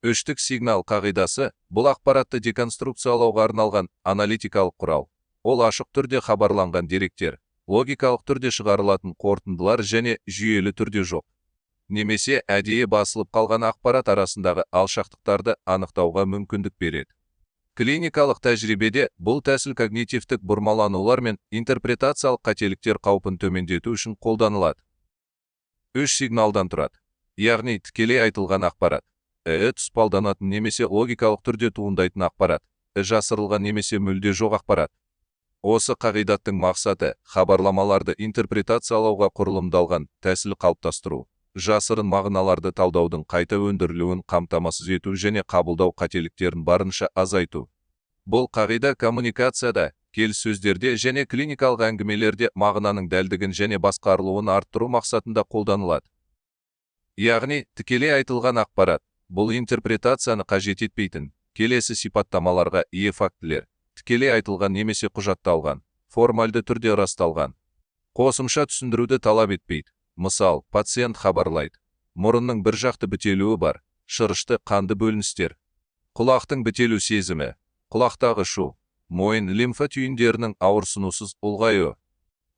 Үштік сигнал қағидасы бұл ақпаратты деконструкциялауға арналған аналитикалық құрал. Ол ашық түрде хабарланған деректер, логикалық түрде шығарылатын қорытындылар және жүйелі түрде жоқ. Немесе әдейі басылып қалған ақпарат арасындағы алшақтықтарды анықтауға мүмкіндік береді. Клиникалық тәжірибеде бұл тәсіл когнитивтік бұрмаланулар мен интерпретациялық қателіктер қаупін төмендету үшін қолданылады. Үш сигналдан тұрады. Яғни тікелей айтылған ақпарат, тұспалданатын немесе логикалық түрде туындайтын ақпарат, жасырылған немесе мүлде жоқ ақпарат. Осы қағидаттың мақсаты хабарламаларды интерпретациялауға құрылымдалған тәсіл қалыптастыру, жасырын мағыналарды талдаудың қайта өндірілуін қамтамасыз ету және қабылдау қателіктерін барынша азайту. Бұл қағида коммуникацияда, келіссөздерде және клиникалық әңгімелерде мағынаның дәлдігін және басқарылуын арттыру мақсатында қолданылады. Яғни, тікелей айтылған ақпарат, бұл интерпретацияны қажет етпейтін, келесі сипаттамаларға ие фактілер, тікелей айтылған немесе құжатталған, формальды түрде расталған. Қосымша түсіндіруді талап етпейді. Мысал, пациент хабарлайды. Мұрынның бір жақты бітелуі бар, шырышты қанды бөліністер. Құлақтың бітелу сезімі, құлақтағы шу, мойын лимфа түйіндерінің ауырсынусыз ұлғаюы.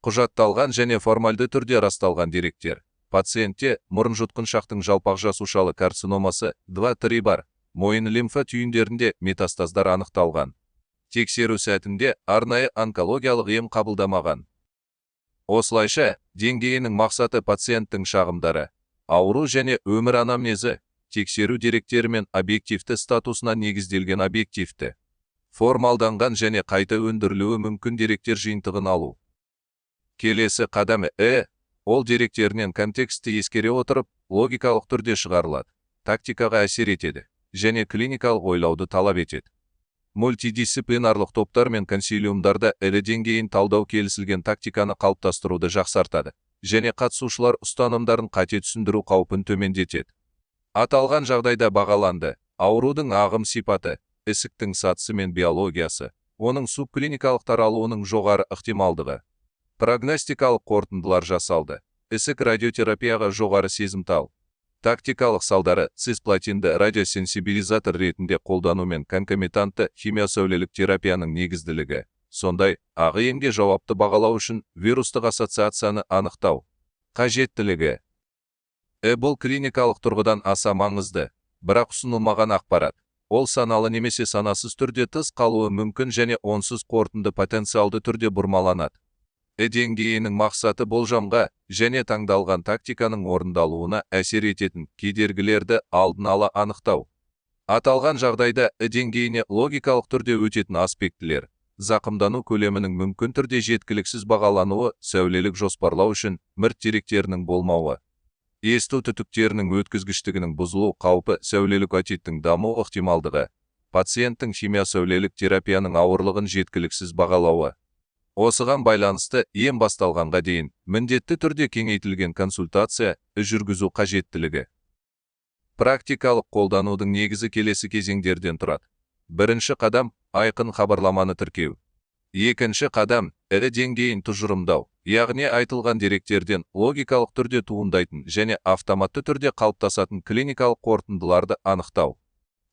Құжатталған және формальды түрде расталған деректер. Пациентте мұрын жұтқыншақтың жалпақ жасушалы карциномасы 2-3 бар, мойын лимфа түйіндерінде метастаздар анықталған. Тексеру сәтінде арнайы онкологиялық ем қабылдамаған. Осылайша, деңгейінің мақсаты пациенттің шағымдары, ауру және өмір анамнезі, тексеру деректері мен объективті статусына негізделген объективті, формалданған және қайта өндірілуі мүмкін деректер жиынтығын алу. Келесі қадамы ол деректерінен контексті ескере отырып, логикалық түрде шығарылады, тактикаға әсер етеді және клиникалық ойлауды талап етеді. Мультидисциплинарлық топтар мен консилиумдарда ірі деңгейін талдау келісілген тактиканы қалыптастыруды жақсартады және қатысушылар ұстанымдарын қате түсіндіру қаупін төмендетеді. Аталған жағдайда бағаланды, аурудың ағым сипаты, ісіктің сатысы мен биологиясы, оның субклиникалық таралуының жоғары ықтималдығы. Прогностикалық қорытындылар жасалды, ісік радиотерапияға жоғары сезімтал. Тактикалық салдары цисплатинді радиосенсибилизатор ретінде қолдану мен конкомитантты химиосәулелік терапияның негізділігі. Сондай, ағы емге жауапты бағалау үшін вирустық ассоциацияны анықтау қажеттілігі. Бұл клиникалық тұрғыдан аса маңызды, бірақ ұсынылмаған ақпарат. Ол саналы немесе санасыз түрде тыс қалуы мүмкін және онсыз қорытынды потенциалды түрде бұрмаланады. Деңгейінің мақсаты болжамға және таңдалған тактиканың орындалуына әсер ететін кедергілерді алдын ала анықтау. Аталған жағдайда деңгейіне логикалық түрде өтетін аспектілер, зақымдану көлемінің мүмкін түрде жеткіліксіз бағалануы, сәулелік жоспарлау үшін мірт деректерінің болмауы. Есту түтіктерінің өткізгіштігінің бұзылу қаупі, сәулелік отиттің даму ықтималдығы, пациенттің химиосәулелік терапияның ауырлығын жеткіліксіз бағалауы. Осыған байланысты ем басталғанға дейін міндетті түрде кеңейтілген консультация жүргізу қажеттілігі. Практикалық қолданудың негізі келесі кезеңдерден тұрады. Бірінші қадам – айқын хабарламаны тіркеу. Екінші қадам – ірі деңгейін тұжырымдау, яғни айтылған деректерден логикалық түрде туындайтын және автоматты түрде қалыптасатын клиникалық қорытындыларды анықтау.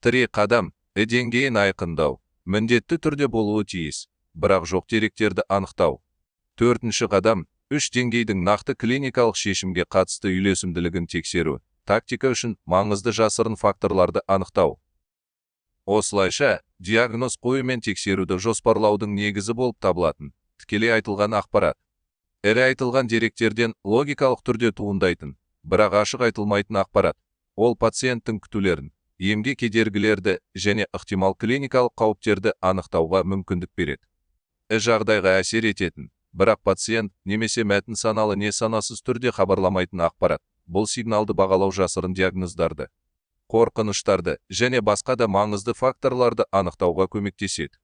Қадам – деңгейін айқындау, міндетті түрде болуы тиіс, бірақ жоқ деректерді анықтау. Төртінші қадам – 3 деңгейдің нақты клиникалық шешімге қатысты үйлесімділігін тексеру, тактика үшін маңызды жасырын факторларды анықтау. Осылайша, диагноз қою мен тексеруді жоспарлаудың негізі болып табылатын, тікелей айтылған ақпарат. Ірі айтылған деректерден логикалық түрде туындайтын, бірақ ашық айтылмайтын ақпарат. Ол пациенттің күтулерін, емге кедергілерді және ықтимал клиникалық қауіптерді анықтауға мүмкіндік береді. Жағдайға әсер ететін, бірақ пациент немесе мәтін саналы не санасыз түрде хабарламайтын ақпарат. Бұл сигналды бағалау жасырын диагноздарды, қорқыныштарды және басқа да маңызды факторларды анықтауға көмектеседі.